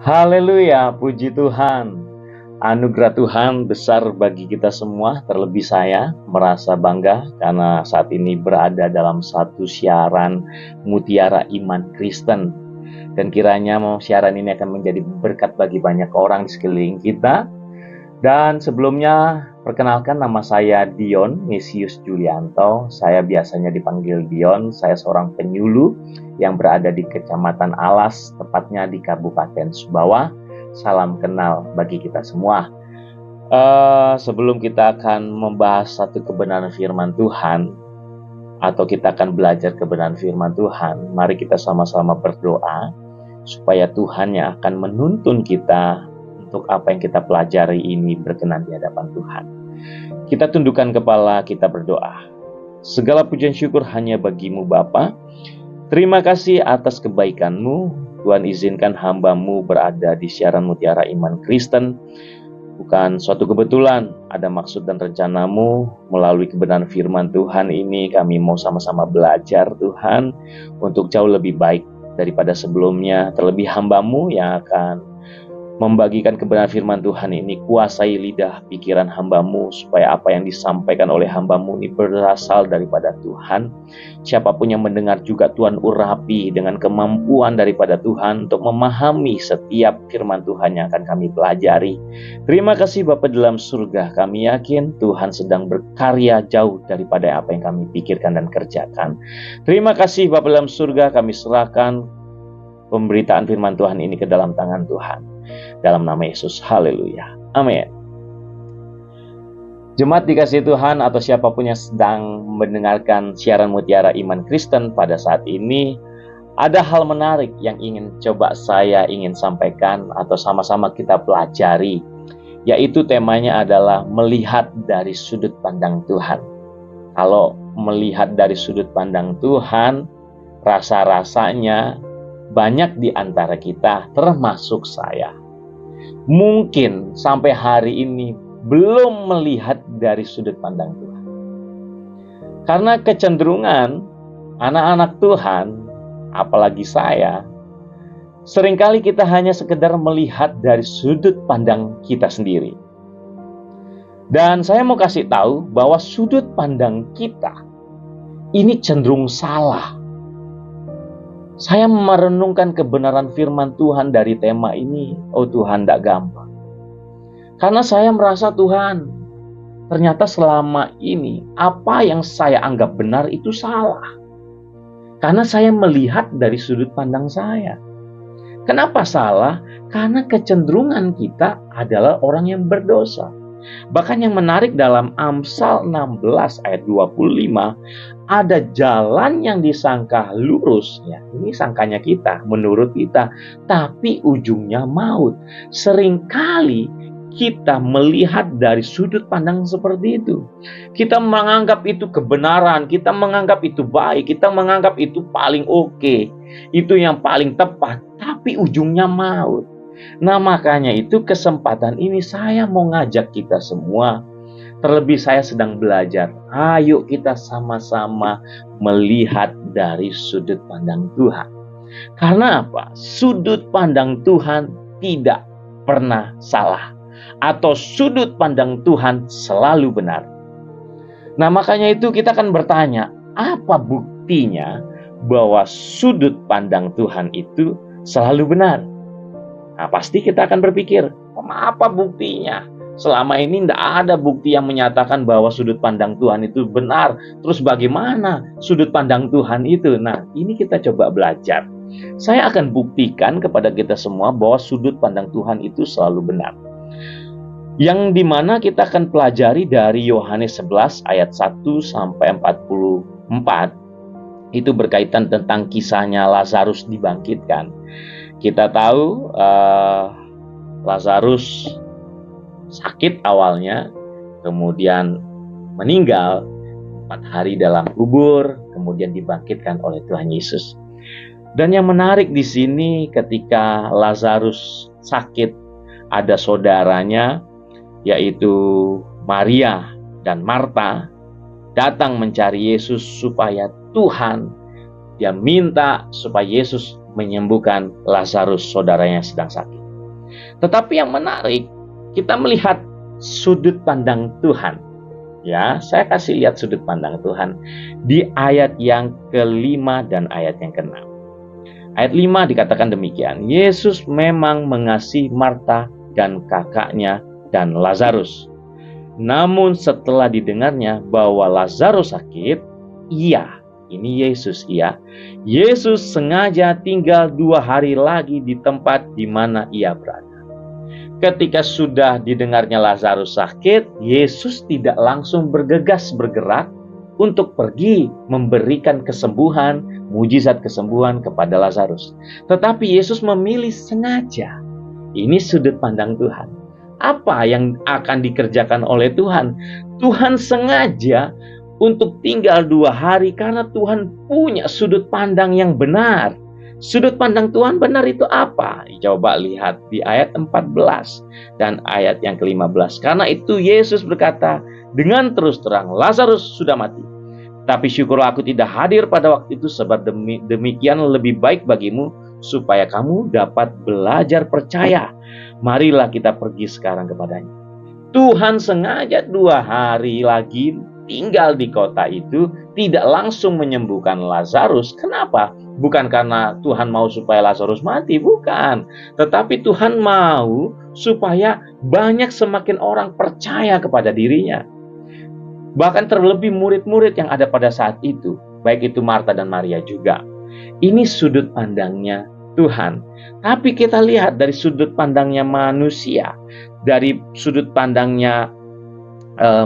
Haleluya, puji Tuhan. Anugerah Tuhan besar bagi kita semua, terlebih saya merasa bangga karena saat ini berada dalam satu siaran Mutiara Iman Kristen. Dan kiranya siaran ini akan menjadi berkat bagi banyak orang di sekeliling kita. Dan sebelumnya, perkenalkan nama saya Dion Mesius Julianto. Saya biasanya dipanggil Dion. Saya seorang penyuluh yang berada di Kecamatan Alas, tepatnya di Kabupaten Sumbawa. Salam kenal bagi kita semua. Sebelum kita akan membahas satu kebenaran firman Tuhan, atau kita akan belajar kebenaran firman Tuhan, mari kita sama-sama berdoa supaya Tuhan yang akan menuntun kita untuk apa yang kita pelajari ini berkenan di hadapan Tuhan. Kita tundukkan kepala, kita berdoa. Segala pujian syukur hanya bagi-Mu Bapa. Terima kasih atas kebaikan-Mu. Tuhan, izinkan hamba-Mu berada di siaran Mutiara Iman Kristen. Bukan suatu kebetulan, ada maksud dan rencana-Mu. Melalui kebenaran firman Tuhan ini, kami mau sama-sama belajar Tuhan, untuk jauh lebih baik daripada sebelumnya. Terlebih hamba-Mu yang akan membagikan kebenaran firman Tuhan ini, kuasai lidah pikiran hamba-Mu, supaya apa yang disampaikan oleh hamba-Mu ini berasal daripada Tuhan. Siapapun yang mendengar juga Tuhan urapi dengan kemampuan daripada Tuhan untuk memahami setiap firman Tuhan yang akan kami pelajari. Terima kasih Bapa dalam surga, kami yakin Tuhan sedang berkarya jauh daripada apa yang kami pikirkan dan kerjakan. Terima kasih Bapa dalam surga, kami serahkan pemberitaan firman Tuhan ini ke dalam tangan Tuhan. Dalam nama Yesus, haleluya, amin. Jemaat dikasihi Tuhan atau siapapun yang sedang mendengarkan siaran Mutiara Iman Kristen pada saat ini, ada hal menarik yang saya ingin sampaikan atau sama-sama kita pelajari, yaitu temanya adalah melihat dari sudut pandang Tuhan. Kalau melihat dari sudut pandang Tuhan, rasa-rasanya banyak di antara kita, termasuk saya, mungkin sampai hari ini belum melihat dari sudut pandang Tuhan. Karena kecenderungan anak-anak Tuhan, apalagi saya, seringkali kita hanya sekedar melihat dari sudut pandang kita sendiri. Dan saya mau kasih tahu bahwa sudut pandang kita ini cenderung salah. Saya merenungkan kebenaran firman Tuhan dari tema ini. Oh Tuhan, tidak gampang. Karena saya merasa Tuhan, ternyata selama ini apa yang saya anggap benar itu salah. Karena saya melihat dari sudut pandang saya. Kenapa salah? Karena kecenderungan kita adalah orang yang berdosa. Bahkan yang menarik dalam Amsal 16 ayat 25, ada jalan yang disangka lurus, ya, ini sangkanya kita, menurut kita, tapi ujungnya maut. Seringkali kita melihat dari sudut pandang seperti itu. Kita menganggap itu kebenaran, kita menganggap itu baik, kita menganggap itu paling oke, itu yang paling tepat, tapi ujungnya maut. Nah, makanya itu kesempatan ini saya mau ngajak kita semua, terlebih saya sedang belajar, ayo kita sama-sama melihat dari sudut pandang Tuhan. Karena apa? Sudut pandang Tuhan tidak pernah salah, atau sudut pandang Tuhan selalu benar. Nah, makanya itu kita akan bertanya, apa buktinya bahwa sudut pandang Tuhan itu selalu benar? Nah, pasti kita akan berpikir, apa buktinya? Selama ini tidak ada bukti yang menyatakan bahwa sudut pandang Tuhan itu benar. Terus bagaimana sudut pandang Tuhan itu? Nah, ini kita coba belajar. Saya akan buktikan kepada kita semua bahwa sudut pandang Tuhan itu selalu benar. Yang dimana kita akan pelajari dari Yohanes 11 ayat 1 sampai 44. Itu berkaitan tentang kisahnya Lazarus dibangkitkan. Kita tahu Lazarus sakit awalnya, kemudian meninggal 4 hari dalam kubur, kemudian dibangkitkan oleh Tuhan Yesus. Dan yang menarik di sini ketika Lazarus sakit, ada saudaranya yaitu Maria dan Marta datang mencari Yesus supaya dia minta supaya Yesus menyembuhkan Lazarus saudaranya yang sedang sakit. Tetapi yang menarik, kita melihat sudut pandang Tuhan. Ya, saya kasih lihat sudut pandang Tuhan di ayat yang kelima dan ayat yang keenam. Ayat 5 dikatakan demikian, Yesus memang mengasihi Marta dan kakaknya dan Lazarus. Namun setelah didengarnya bahwa Lazarus sakit, Yesus sengaja tinggal 2 hari lagi di tempat di mana ia berada. Ketika sudah didengarnya Lazarus sakit, Yesus tidak langsung bergerak untuk pergi memberikan kesembuhan, mujizat kesembuhan kepada Lazarus. Tetapi Yesus memilih sengaja. Ini sudut pandang Tuhan. Apa yang akan dikerjakan oleh Tuhan? Tuhan sengaja untuk tinggal 2 hari karena Tuhan punya sudut pandang yang benar. Sudut pandang Tuhan benar itu apa? Coba lihat di ayat 14 dan ayat yang ke-15. Karena itu Yesus berkata dengan terus terang, Lazarus sudah mati. Tapi syukurlah aku tidak hadir pada waktu itu, sebab demikian lebih baik bagimu, supaya kamu dapat belajar percaya. Marilah kita pergi sekarang kepadanya. Tuhan sengaja 2 hari lagi tinggal di kota itu, tidak langsung menyembuhkan Lazarus. Kenapa? Bukan karena Tuhan mau supaya Lazarus mati, bukan. Tetapi Tuhan mau supaya semakin orang percaya kepada dirinya. Bahkan terlebih murid-murid yang ada pada saat itu, baik itu Marta dan Maria juga. Ini sudut pandangnya Tuhan. Tapi kita lihat dari sudut pandangnya manusia, dari sudut pandangnya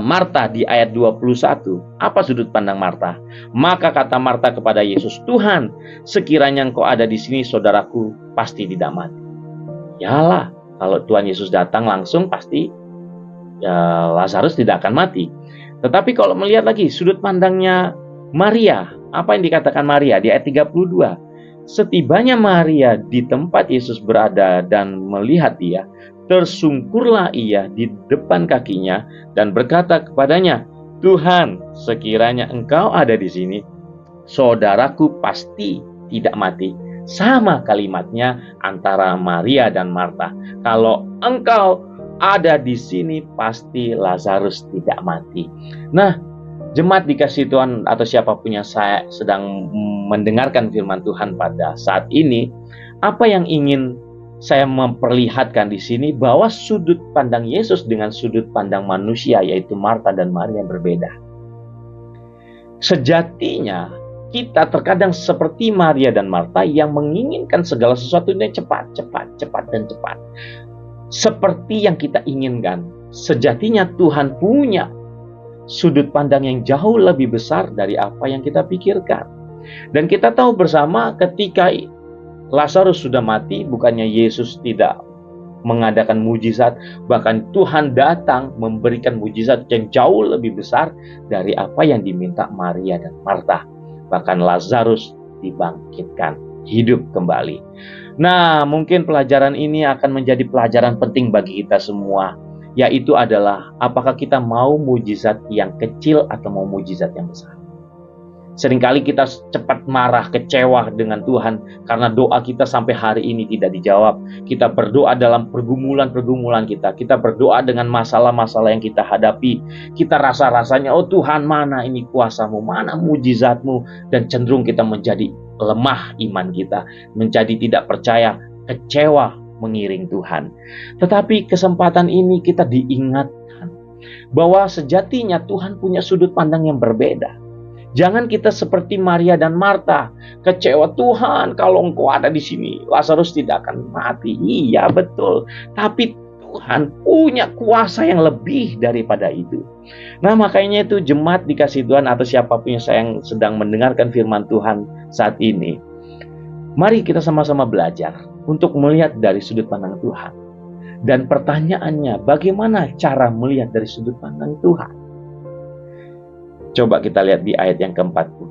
Marta di ayat 21. Apa sudut pandang Marta? Maka kata Marta kepada Yesus, Tuhan, sekiranya Engkau ada di sini, saudaraku pasti tidak mati. Yalah, kalau Tuhan Yesus datang langsung pasti Lazarus tidak akan mati. Tetapi kalau melihat lagi sudut pandangnya Maria, apa yang dikatakan Maria di ayat 32? Setibanya Maria di tempat Yesus berada dan melihat dia, tersungkurlah ia di depan kakinya dan berkata kepadanya, Tuhan, sekiranya Engkau ada di sini, saudaraku pasti tidak mati. Sama kalimatnya antara Maria dan Marta. Kalau Engkau ada di sini, pasti Lazarus tidak mati. Nah, jemaat dikasih Tuhan atau siapapun yang saya sedang mendengarkan firman Tuhan pada saat ini, apa yang ingin saya memperlihatkan di sini, bahwa sudut pandang Yesus dengan sudut pandang manusia, yaitu Marta dan Maria, berbeda. Sejatinya kita terkadang seperti Maria dan Marta yang menginginkan segala sesuatunya cepat. Seperti yang kita inginkan. Sejatinya Tuhan punya sudut pandang yang jauh lebih besar dari apa yang kita pikirkan. Dan kita tahu bersama ketika Lazarus sudah mati, bukannya Yesus tidak mengadakan mujizat, bahkan Tuhan datang memberikan mujizat yang jauh lebih besar dari apa yang diminta Maria dan Marta. Bahkan Lazarus dibangkitkan hidup kembali. Nah, mungkin pelajaran ini akan menjadi pelajaran penting bagi kita semua, yaitu adalah apakah kita mau mujizat yang kecil atau mau mujizat yang besar. Seringkali kita cepat marah, kecewa dengan Tuhan karena doa kita sampai hari ini tidak dijawab. Kita berdoa dalam pergumulan-pergumulan kita. Kita berdoa dengan masalah-masalah yang kita hadapi. Kita rasa-rasanya, oh Tuhan, mana ini kuasa-Mu, mana mujizat-Mu. Dan cenderung kita menjadi lemah iman kita, menjadi tidak percaya, kecewa mengiring Tuhan. Tetapi kesempatan ini kita diingatkan bahwa sejatinya Tuhan punya sudut pandang yang berbeda. Jangan kita seperti Maria dan Marta, kecewa, Tuhan, kalau Engkau ada di sini, Lazarus tidak akan mati. Iya, betul. Tapi Tuhan punya kuasa yang lebih daripada itu. Nah, makanya itu jemaat dikasih Tuhan atau siapapun yang sedang mendengarkan firman Tuhan saat ini, mari kita sama-sama belajar untuk melihat dari sudut pandang Tuhan. Dan pertanyaannya, bagaimana cara melihat dari sudut pandang Tuhan? Coba kita lihat di ayat yang ke-40.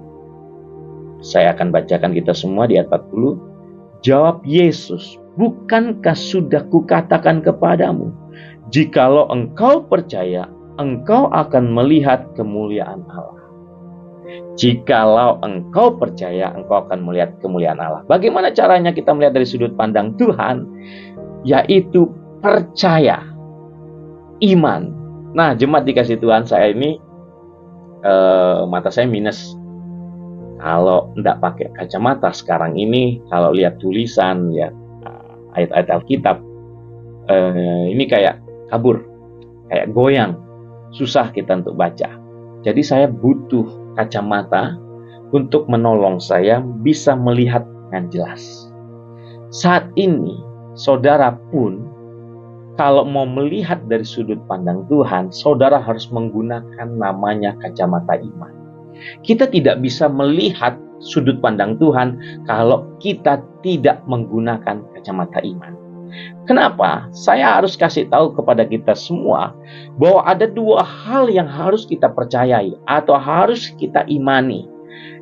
Saya akan bacakan kita semua di ayat 40. Jawab Yesus, bukankah sudah kukatakan kepadamu, jikalau engkau percaya, engkau akan melihat kemuliaan Allah. Jikalau engkau percaya, engkau akan melihat kemuliaan Allah. Bagaimana caranya kita melihat dari sudut pandang Tuhan? yaitu percaya, iman. Nah, jemaat dikasih Tuhan, saya ini mata saya minus. Kalau tidak pakai kacamata sekarang ini, kalau lihat tulisan, lihat ayat-ayat Alkitab, ini kayak kabur, kayak goyang, susah kita untuk baca. Jadi saya butuh kacamata untuk menolong saya bisa melihat dengan jelas. Saat ini, saudara pun kalau mau melihat dari sudut pandang Tuhan, saudara harus menggunakan namanya kacamata iman. Kita tidak bisa melihat sudut pandang Tuhan kalau kita tidak menggunakan kacamata iman. Kenapa? Saya harus kasih tahu kepada kita semua bahwa ada dua hal yang harus kita percayai atau harus kita imani.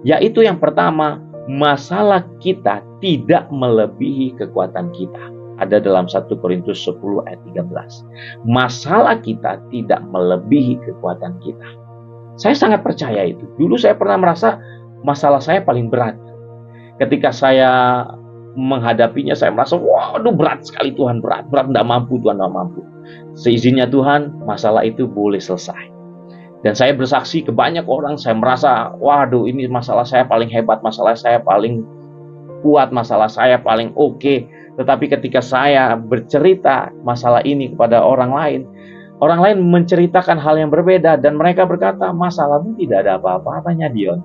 Yaitu yang pertama, masalah kita tidak melebihi kekuatan kita. Ada dalam 1 Korintus 10 ayat 13. Masalah kita tidak melebihi kekuatan kita. Saya sangat percaya itu. Dulu saya pernah merasa masalah saya paling berat. Ketika saya menghadapinya, saya merasa, waduh berat sekali Tuhan, berat, tidak mampu, Tuhan tidak mampu. Seizinnya Tuhan, masalah itu boleh selesai. Dan saya bersaksi ke banyak orang, saya merasa, waduh ini masalah saya paling hebat, masalah saya paling kuat, masalah saya paling oke. Tetapi ketika saya bercerita masalah ini kepada orang lain menceritakan hal yang berbeda dan mereka berkata, masalahmu tidak ada apa-apanya, Dion.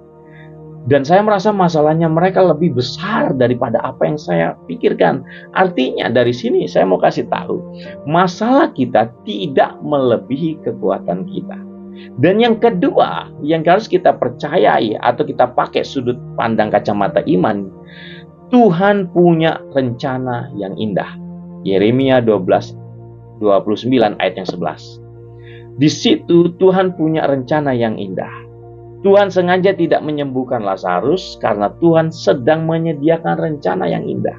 Dan saya merasa masalahnya mereka lebih besar daripada apa yang saya pikirkan. Artinya dari sini saya mau kasih tahu, masalah kita tidak melebihi kekuatan kita. Dan yang kedua, yang harus kita percayai atau kita pakai sudut pandang kacamata iman, Tuhan punya rencana yang indah. Yeremia 29 ayat yang 11. Di situ Tuhan punya rencana yang indah. Tuhan sengaja tidak menyembuhkan Lazarus karena Tuhan sedang menyediakan rencana yang indah.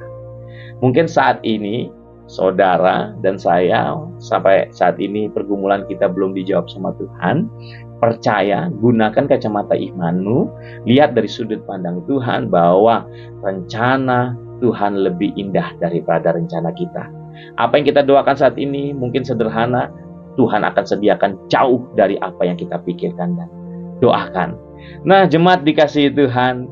Mungkin saat ini saudara dan saya sampai saat ini pergumulan kita belum dijawab sama Tuhan. Percaya, gunakan kacamata imanmu, lihat dari sudut pandang Tuhan bahwa rencana Tuhan lebih indah daripada rencana kita. Apa yang kita doakan saat ini mungkin sederhana, Tuhan akan sediakan jauh dari apa yang kita pikirkan dan doakan. Nah, jemaat dikasihi Tuhan,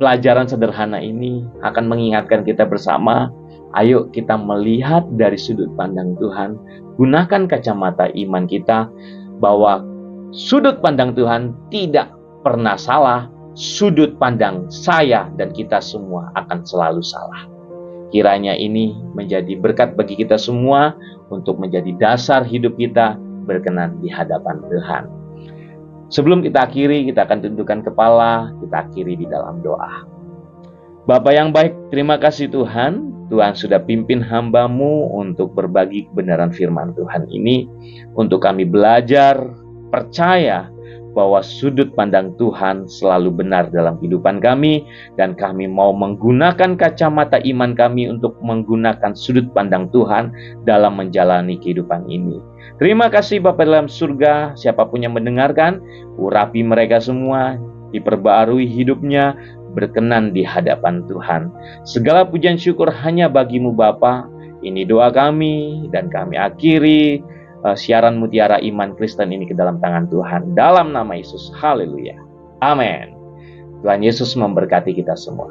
pelajaran sederhana ini akan mengingatkan kita bersama, ayo kita melihat dari sudut pandang Tuhan, gunakan kacamata iman kita, bahwa sudut pandang Tuhan tidak pernah salah, sudut pandang saya dan kita semua akan selalu salah. Kiranya ini menjadi berkat bagi kita semua untuk menjadi dasar hidup kita berkenan di hadapan Tuhan. Sebelum kita akhiri, kita akan tundukkan kepala, kita akhiri di dalam doa. Bapa yang baik, terima kasih Tuhan. Tuhan sudah pimpin hamba-Mu untuk berbagi kebenaran firman Tuhan ini. Untuk kami belajar, percaya bahwa sudut pandang Tuhan selalu benar dalam kehidupan kami, dan kami mau menggunakan kacamata iman kami untuk menggunakan sudut pandang Tuhan dalam menjalani kehidupan ini. Terima kasih Bapa dalam surga, siapapun yang mendengarkan, urapi mereka semua, diperbarui hidupnya, berkenan di hadapan Tuhan. Segala pujian syukur hanya bagi-Mu Bapa. Ini doa kami, dan kami akhiri siaran Mutiara Iman Kristen ini ke dalam tangan Tuhan. Dalam nama Yesus, haleluya. Amin. Tuhan Yesus memberkati kita semua.